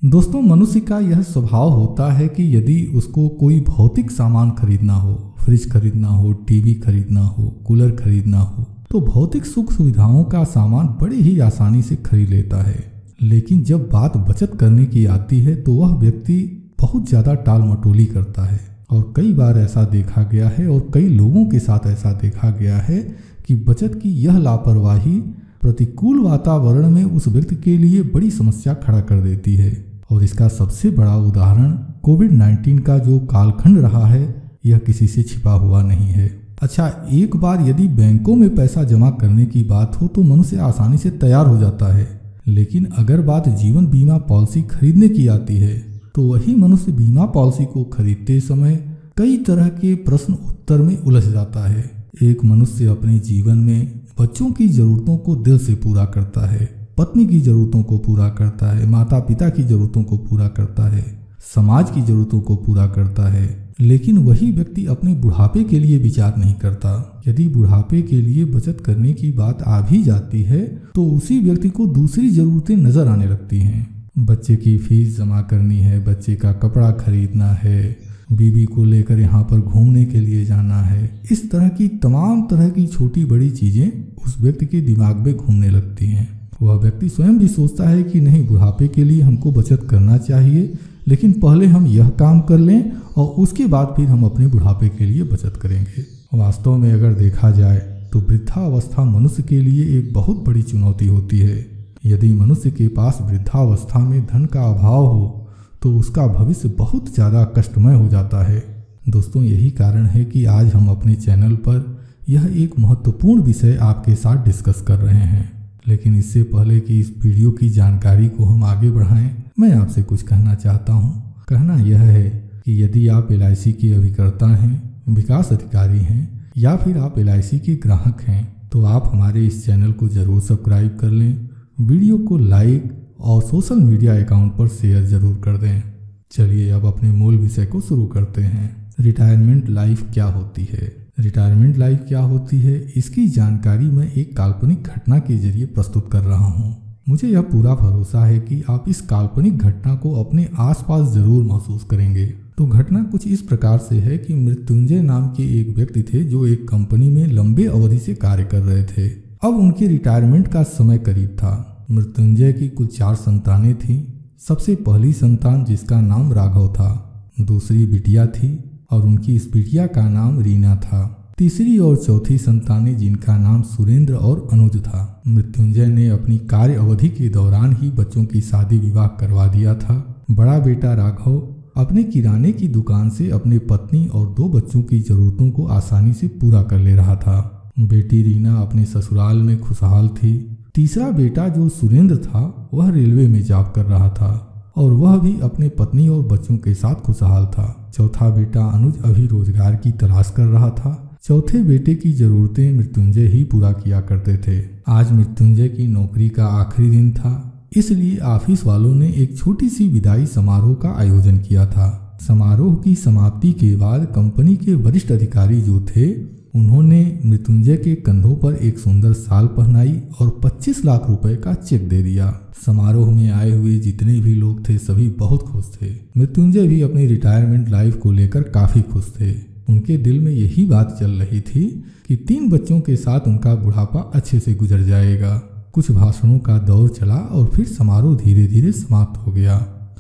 दोस्तों, मनुष्य का यह स्वभाव होता है कि यदि उसको कोई भौतिक सामान खरीदना हो, फ्रिज खरीदना हो, टीवी खरीदना हो, कूलर खरीदना हो, तो भौतिक सुख सुविधाओं का सामान बड़े ही आसानी से खरीद लेता है। लेकिन जब बात बचत करने की आती है तो वह व्यक्ति बहुत ज़्यादा टाल मटोली करता है। और कई बार ऐसा देखा गया है और कई लोगों के साथ ऐसा देखा गया है कि बचत की यह लापरवाही प्रतिकूल वातावरण में उस व्यक्ति के लिए बड़ी समस्या खड़ा कर देती है। और इसका सबसे बड़ा उदाहरण कोविड-19 का जो कालखंड रहा है, यह किसी से छिपा हुआ नहीं है। अच्छा, एक बार यदि बैंकों में पैसा जमा करने की बात हो तो मनुष्य आसानी से तैयार हो जाता है। लेकिन अगर बात जीवन बीमा पॉलिसी खरीदने की आती है तो वही मनुष्य बीमा पॉलिसी को खरीदते समय कई तरह के प्रश्न उत्तर में उलझ जाता है। एक मनुष्य अपने जीवन में बच्चों की ज़रूरतों को दिल से पूरा करता है, पत्नी की ज़रूरतों को पूरा करता है, माता पिता की ज़रूरतों को पूरा करता है, समाज की ज़रूरतों को पूरा करता है। लेकिन वही व्यक्ति अपने बुढ़ापे के लिए विचार नहीं करता। यदि बुढ़ापे के लिए बचत करने की बात आ भी जाती है तो उसी व्यक्ति को दूसरी ज़रूरतें नज़र आने लगती हैं। बच्चे की फीस जमा करनी है, बच्चे का कपड़ा खरीदना है, बीवी को लेकर यहाँ पर घूमने के लिए जाना है। इस तरह की तमाम तरह की छोटी बड़ी चीज़ें उस व्यक्ति के दिमाग में घूमने लगती हैं। वह व्यक्ति स्वयं भी सोचता है कि नहीं, बुढ़ापे के लिए हमको बचत करना चाहिए, लेकिन पहले हम यह काम कर लें और उसके बाद फिर हम अपने बुढ़ापे के लिए बचत करेंगे। वास्तव में अगर देखा जाए तो वृद्धावस्था मनुष्य के लिए एक बहुत बड़ी चुनौती होती है। यदि मनुष्य के पास वृद्धावस्था में धन का अभाव हो तो उसका भविष्य बहुत ज़्यादा कष्टमय हो जाता है। दोस्तों, यही कारण है कि आज हम अपने चैनल पर यह एक महत्वपूर्ण विषय आपके साथ डिस्कस कर रहे हैं। लेकिन इससे पहले कि इस वीडियो की जानकारी को हम आगे बढ़ाएं, मैं आपसे कुछ कहना चाहता हूं। कहना यह है कि यदि आप LIC के अभिकर्ता हैं, विकास अधिकारी हैं या फिर आप LIC के ग्राहक हैं तो आप हमारे इस चैनल को ज़रूर सब्सक्राइब कर लें, वीडियो को लाइक और सोशल मीडिया अकाउंट पर शेयर ज़रूर कर दें। चलिए अब अपने मूल विषय को शुरू करते हैं। रिटायरमेंट लाइफ क्या होती है? रिटायरमेंट लाइफ क्या होती है, इसकी जानकारी मैं एक काल्पनिक घटना के जरिए प्रस्तुत कर रहा हूँ। मुझे यह पूरा भरोसा है कि आप इस काल्पनिक घटना को अपने आसपास ज़रूर महसूस करेंगे। तो घटना कुछ इस प्रकार से है कि मृत्युंजय नाम के एक व्यक्ति थे जो एक कंपनी में लंबे अवधि से कार्य कर रहे थे। अब उनके रिटायरमेंट का समय करीब था। मृत्युंजय की कुल 4 संतानें थीं। सबसे पहली संतान, जिसका नाम राघव था, दूसरी बिटिया थी और उनकी इस बिटिया का नाम रीना था। तीसरी और चौथी संतानें, जिनका नाम सुरेंद्र और अनुज था। मृत्युंजय ने अपनी कार्य अवधि के दौरान ही बच्चों की शादी विवाह करवा दिया था। बड़ा बेटा राघव अपने किराने की दुकान से अपने पत्नी और 2 बच्चों की जरूरतों को आसानी से पूरा कर ले रहा था। बेटी रीना अपने ससुराल में खुशहाल थी। तीसरा बेटा जो सुरेंद्र था, वह रेलवे में जॉब कर रहा था और वह भी अपने पत्नी और बच्चों के साथ खुशहाल था। चौथा बेटा अनुज अभी रोजगार की तलाश कर रहा था। चौथे बेटे की जरूरतें मृत्युंजय ही पूरा किया करते थे। आज मृत्युंजय की नौकरी का आखिरी दिन था, इसलिए ऑफिस वालों ने एक छोटी सी विदाई समारोह का आयोजन किया था। समारोह की समाप्ति के बाद कंपनी के वरिष्ठ अधिकारी जो थे, उन्होंने मृत्युंजय के कंधों पर एक सुंदर शाल पहनाई और 25 लाख रुपए का चेक दे दिया। समारोह में आए हुए जितने भी लोग थे सभी बहुत खुश थे। मृत्युंजय भी अपनी रिटायरमेंट लाइफ को लेकर काफी खुश थे। उनके दिल में यही बात चल रही थी कि 3 बच्चों के साथ उनका बुढ़ापा अच्छे से गुजर जाएगा। कुछ भाषणों का दौर चला और फिर समारोह धीरे धीरे समाप्त हो गया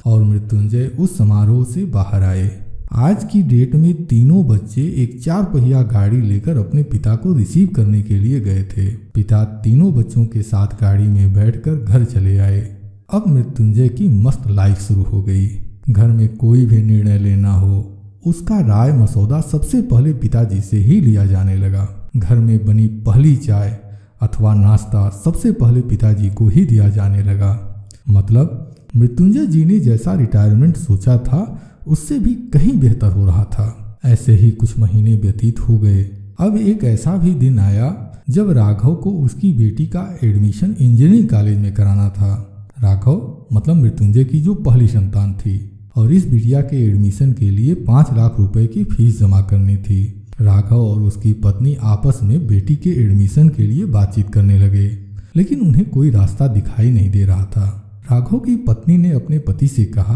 और मृत्युंजय उस समारोह से बाहर आए। आज की डेट में तीनों बच्चे एक 4 पहिया गाड़ी लेकर अपने पिता को रिसीव करने के लिए गए थे। पिता तीनों बच्चों के साथ गाड़ी में बैठकर घर चले आए। अब मृत्युंजय की मस्त लाइफ शुरू हो गई। घर में कोई भी निर्णय लेना हो, उसका राय मसौदा सबसे पहले पिताजी से ही लिया जाने लगा। घर में बनी पहली चाय अथवा नाश्ता सबसे पहले पिताजी को ही दिया जाने लगा। मतलब मृत्युंजय जी ने जैसा रिटायरमेंट सोचा था उससे भी कहीं बेहतर हो रहा था। ऐसे ही कुछ महीने व्यतीत हो गए। अब एक ऐसा भी दिन आया जब राघव को उसकी बेटी का एडमिशन इंजीनियरिंग कॉलेज में कराना था। राघव मतलब मृत्युंजय की जो पहली संतान थी और इस बिटिया के एडमिशन के लिए 5 लाख रुपए की फीस जमा करनी थी। राघव और उसकी पत्नी आपस में बेटी के एडमिशन के लिए बातचीत करने लगे, लेकिन उन्हें कोई रास्ता दिखाई नहीं दे रहा था। राघव की पत्नी ने अपने पति से कहा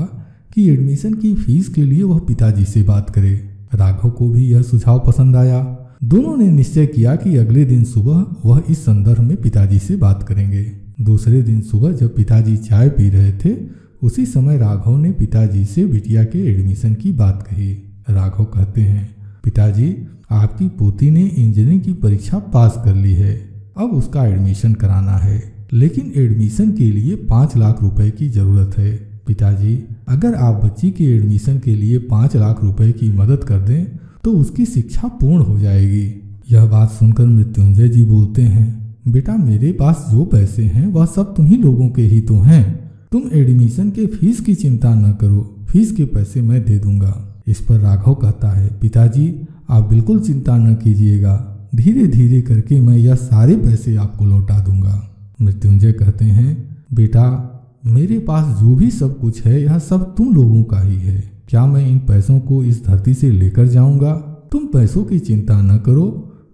कि एडमिशन की फीस के लिए वह पिताजी से बात करे। राघव को भी यह सुझाव पसंद आया। दोनों ने निश्चय किया कि अगले दिन सुबह वह इस संदर्भ में पिताजी से बात करेंगे। दूसरे दिन सुबह जब पिताजी चाय पी रहे थे, उसी समय राघव ने पिताजी से बिटिया के एडमिशन की बात कही। राघव कहते हैं, पिताजी, आपकी पोती ने इंजीनियरिंग की परीक्षा पास कर ली है, अब उसका एडमिशन कराना है, लेकिन एडमिशन के लिए 5 लाख रुपए की जरूरत है। पिताजी, अगर आप बच्ची के एडमिशन के लिए 5 लाख रुपए की मदद कर दें तो उसकी शिक्षा पूर्ण हो जाएगी। यह बात सुनकर मृत्युंजय जी बोलते हैं, बेटा, मेरे पास जो पैसे हैं वह सब तुम्ही लोगों के ही तो हैं। तुम एडमिशन के फीस की चिंता न करो, फीस के पैसे मैं दे दूंगा। इस पर राघव कहता है, पिताजी, आप बिल्कुल चिंता न कीजिएगा, धीरे धीरे करके मैं यह सारे पैसे आपको लौटा दूंगा। मृत्युंजय कहते हैं, बेटा, मेरे पास जो भी सब कुछ है यह सब तुम लोगों का ही है। क्या मैं इन पैसों को इस धरती से लेकर जाऊंगा? तुम पैसों की चिंता न करो,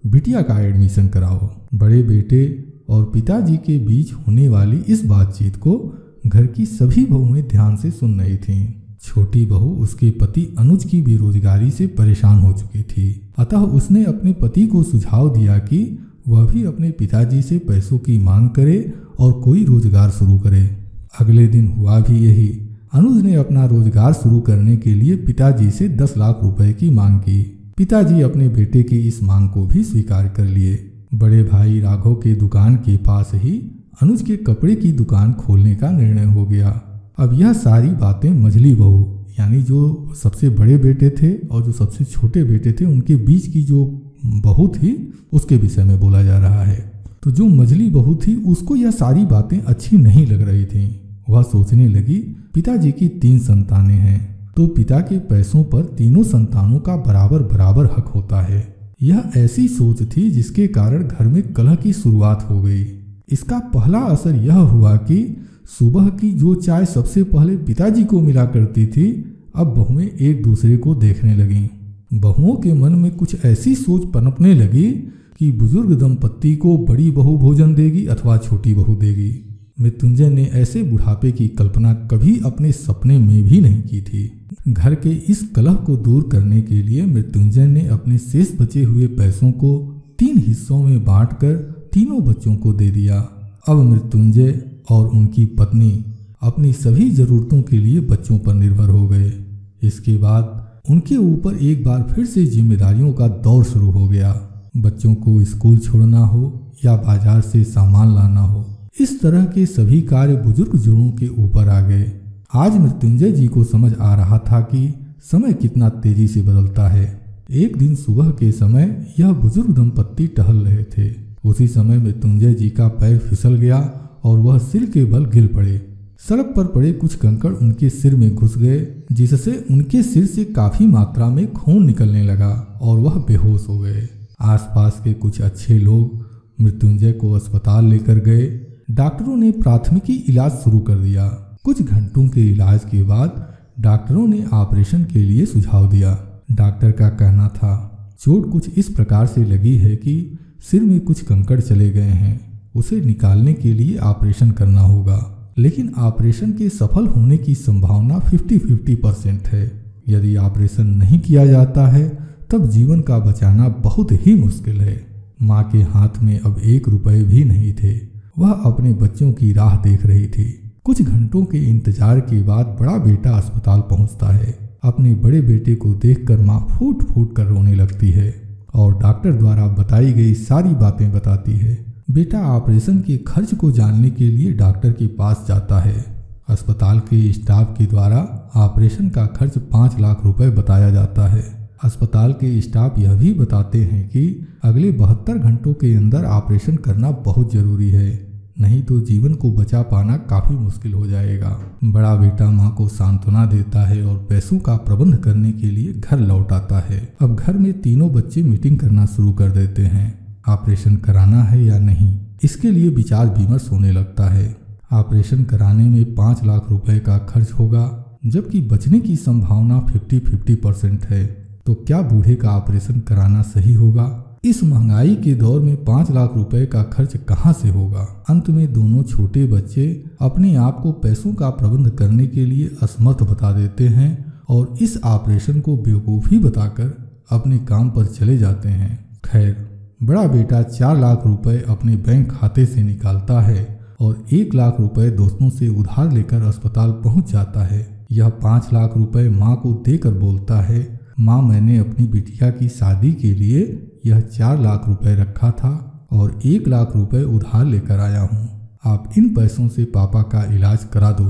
बिटिया का एडमिशन कराओ। बड़े बेटे और पिताजी के बीच होने वाली इस बातचीत को घर की सभी बहुएं ध्यान से सुन रही थीं। छोटी बहू उसके पति अनुज की बेरोजगारी से परेशान हो चुकी थी, अतः उसने अपने पति को सुझाव दिया कि वह भी अपने पिताजी से पैसों की मांग करे और कोई रोजगार शुरू करे। अगले दिन हुआ भी यही। अनुज ने अपना रोजगार शुरू करने के लिए पिताजी से 10 लाख रुपए की मांग की। पिताजी अपने बेटे की इस मांग को भी स्वीकार कर लिए। बड़े भाई राघव के दुकान के पास ही अनुज के कपड़े की दुकान खोलने का निर्णय हो गया। अब यह सारी बातें मझली बहू, यानी जो सबसे बड़े बेटे थे और जो सबसे छोटे बेटे थे, उनके बीच की जो बहू थी उसके विषय में बोला जा रहा है। तो जो मझली बहू थी उसको यह सारी बातें अच्छी नहीं लग रही थीं। वह सोचने लगी, पिताजी की 3 संतानें हैं तो पिता के पैसों पर तीनों संतानों का बराबर बराबर हक होता है। यह ऐसी सोच थी जिसके कारण घर में कलह की शुरुआत हो गई। इसका पहला असर यह हुआ कि सुबह की जो चाय सबसे पहले पिताजी को मिला करती थी, अब बहुएं एक दूसरे को देखने लगीं। बहुओं के मन में कुछ ऐसी सोच पनपने लगी कि बुजुर्ग दंपत्ति को बड़ी बहू भोजन देगी अथवा छोटी बहू देगी। मृत्युंजय ने ऐसे बुढ़ापे की कल्पना कभी अपने सपने में भी नहीं की थी। घर के इस कलह को दूर करने के लिए मृत्युंजय ने अपने शेष बचे हुए पैसों को 3 हिस्सों में बांटकर तीनों बच्चों को दे दिया। अब मृत्युंजय और उनकी पत्नी अपनी सभी जरूरतों के लिए बच्चों पर निर्भर हो गए। इसके बाद उनके ऊपर एक बार फिर से जिम्मेदारियों का दौर शुरू हो गया। बच्चों को स्कूल छोड़ना हो या बाजार से सामान लाना हो, इस तरह के सभी कार्य बुजुर्ग जोड़ों के ऊपर आ गए। आज मृत्युंजय जी को समझ आ रहा था कि समय कितना तेजी से बदलता है। एक दिन सुबह के समय यह बुजुर्ग दंपत्ति टहल रहे थे। उसी समय मृत्युंजय जी का पैर फिसल गया और वह सिर के बल गिर पड़े। सड़क पर पड़े कुछ कंकड़ उनके सिर में घुस गए, जिससे उनके सिर से काफी मात्रा में खून निकलने लगा और वह बेहोश हो गए। आसपास के कुछ अच्छे लोग मृत्युंजय को अस्पताल लेकर गए। डॉक्टरों ने प्राथमिकी इलाज शुरू कर दिया। कुछ घंटों के इलाज के बाद डॉक्टरों ने ऑपरेशन के लिए सुझाव दिया। डॉक्टर का कहना था, चोट कुछ इस प्रकार से लगी है कि सिर में कुछ कंकड़ चले गए हैं, उसे निकालने के लिए ऑपरेशन करना होगा, लेकिन ऑपरेशन के सफल होने की संभावना 50-50% है। यदि ऑपरेशन नहीं किया जाता है तब जीवन का बचाना बहुत ही मुश्किल है। माँ के हाथ में अब 1 रुपए भी नहीं थे। वह अपने बच्चों की राह देख रही थी। कुछ घंटों के इंतजार के बाद बड़ा बेटा अस्पताल पहुंचता है। अपने बड़े बेटे को देखकर माँ फूट फूट कर रोने लगती है और डॉक्टर द्वारा बताई गई सारी बातें बताती है। बेटा ऑपरेशन के खर्च को जानने के लिए डॉक्टर के पास जाता है। अस्पताल के स्टाफ के द्वारा ऑपरेशन का खर्च 5 लाख रुपए बताया जाता है। अस्पताल के स्टाफ यह भी बताते हैं कि अगले 72 घंटों के अंदर ऑपरेशन करना बहुत जरूरी है, नहीं तो जीवन को बचा पाना काफी मुश्किल हो जाएगा। बड़ा बेटा माँ को सांत्वना देता है और पैसों का प्रबंध करने के लिए घर लौट आता है। अब घर में तीनों बच्चे मीटिंग करना शुरू कर देते हैं। ऑपरेशन कराना है या नहीं, इसके लिए विचार विमर्श होने लगता है। ऑपरेशन कराने में 5 लाख रुपए का खर्च होगा, जबकि बचने की संभावना 50-50% है। तो क्या बूढ़े का ऑपरेशन कराना सही होगा इस महंगाई के दौर में 5 लाख रुपए का खर्च कहां से होगा। अंत में दोनों छोटे बच्चे अपने आप को पैसों का प्रबंध करने के लिए असमर्थ बता देते हैं और इस ऑपरेशन को बेवकूफ़ी बताकर अपने काम पर चले जाते हैं। खैर, बड़ा बेटा 4 लाख रुपए अपने बैंक खाते से निकालता है और 1 लाख रुपए दोस्तों से उधार लेकर अस्पताल पहुंच जाता है। यह 5 लाख रुपए माँ को देकर बोलता है, माँ मैंने अपनी बिटिया की शादी के लिए यह 4 लाख रुपए रखा था और 1 लाख रुपए उधार लेकर आया हूँ, आप इन पैसों से पापा का इलाज करा दो।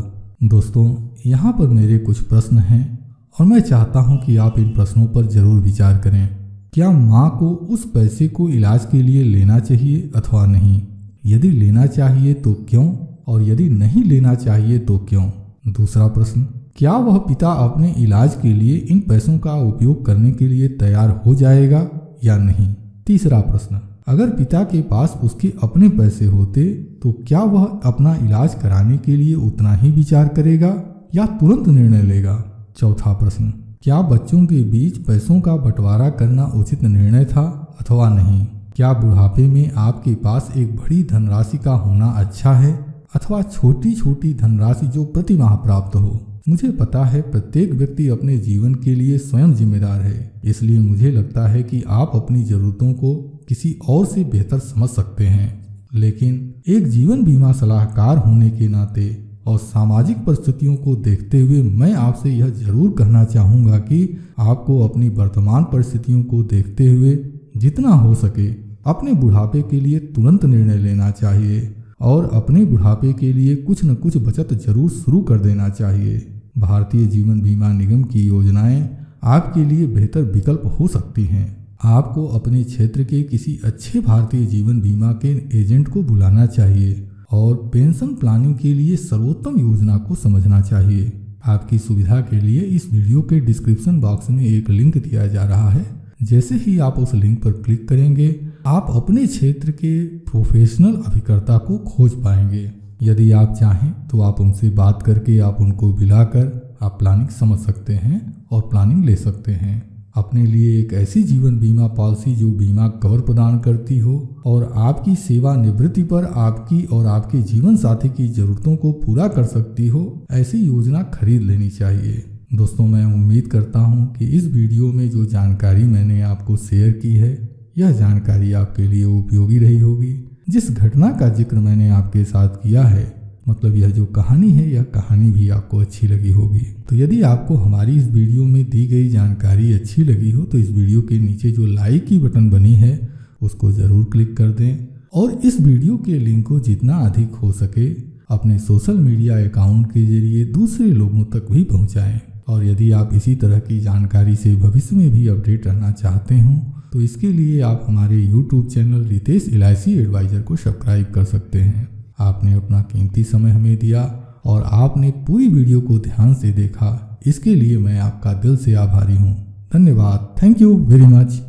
दोस्तों, यहाँ पर मेरे कुछ प्रश्न हैं और मैं चाहता हूँ कि आप इन प्रश्नों पर जरूर विचार करें। क्या माँ को उस पैसे को इलाज के लिए लेना चाहिए अथवा नहीं? यदि लेना चाहिए तो क्यों, और यदि नहीं लेना चाहिए तो क्यों? दूसरा प्रश्न, क्या वह पिता अपने इलाज के लिए इन पैसों का उपयोग करने के लिए तैयार हो जाएगा या नहीं? तीसरा प्रश्न, अगर पिता के पास उसके अपने पैसे होते तो क्या वह अपना इलाज कराने के लिए उतना ही विचार करेगा या तुरंत निर्णय लेगा? चौथा प्रश्न, क्या बच्चों के बीच पैसों का बंटवारा करना उचित निर्णय था अथवा नहीं? क्या बुढ़ापे में आपके पास एक बड़ी धनराशि का होना अच्छा है अथवा छोटी छोटी धनराशि जो प्रति माह प्राप्त हो? मुझे पता है प्रत्येक व्यक्ति अपने जीवन के लिए स्वयं जिम्मेदार है, इसलिए मुझे लगता है कि आप अपनी जरूरतों को किसी और से बेहतर समझ सकते हैं। लेकिन एक जीवन बीमा सलाहकार होने के नाते और सामाजिक परिस्थितियों को देखते हुए मैं आपसे यह जरूर कहना चाहूँगा कि आपको अपनी वर्तमान परिस्थितियों को देखते हुए जितना हो सके अपने बुढ़ापे के लिए तुरंत निर्णय लेना चाहिए और अपने बुढ़ापे के लिए कुछ न कुछ बचत जरूर शुरू कर देना चाहिए। भारतीय जीवन बीमा निगम की योजनाएं आपके लिए बेहतर विकल्प हो सकती हैं। आपको अपने क्षेत्र के किसी अच्छे भारतीय जीवन बीमा के एजेंट को बुलाना चाहिए और पेंशन प्लानिंग के लिए सर्वोत्तम योजना को समझना चाहिए। आपकी सुविधा के लिए इस वीडियो के डिस्क्रिप्शन बॉक्स में एक लिंक दिया जा रहा है। जैसे ही आप उस लिंक पर क्लिक करेंगे आप अपने क्षेत्र के प्रोफेशनल अभिकर्ता को खोज पाएंगे। यदि आप चाहें तो आप उनसे बात करके आप उनको बुलाकर आप प्लानिंग समझ सकते हैं और प्लानिंग ले सकते हैं। अपने लिए एक ऐसी जीवन बीमा पॉलिसी जो बीमा कवर प्रदान करती हो और आपकी सेवानिवृत्ति पर आपकी और आपके जीवन साथी की जरूरतों को पूरा कर सकती हो, ऐसी योजना खरीद लेनी चाहिए। दोस्तों, मैं उम्मीद करता हूं कि इस वीडियो में जो जानकारी मैंने आपको शेयर की है यह जानकारी आपके लिए उपयोगी रही होगी। जिस घटना का जिक्र मैंने आपके साथ किया है, मतलब यह जो कहानी है यह कहानी भी आपको अच्छी लगी होगी। तो यदि आपको हमारी इस वीडियो में दी गई जानकारी अच्छी लगी हो तो इस वीडियो के नीचे जो लाइक की बटन बनी है उसको ज़रूर क्लिक कर दें और इस वीडियो के लिंक को जितना अधिक हो सके अपने सोशल मीडिया अकाउंट के जरिए दूसरे लोगों तक भी पहुँचाएँ। और यदि आप इसी तरह की जानकारी से भविष्य में भी अपडेट रहना चाहते हों तो इसके लिए आप हमारे YouTube channel Ritesh LIC adviser को सब्सक्राइब कर सकते हैं। आपने अपना कीमती समय हमें दिया और आपने पूरी वीडियो को ध्यान से देखा, इसके लिए मैं आपका दिल से आभारी हूँ। धन्यवाद। Thank you very much.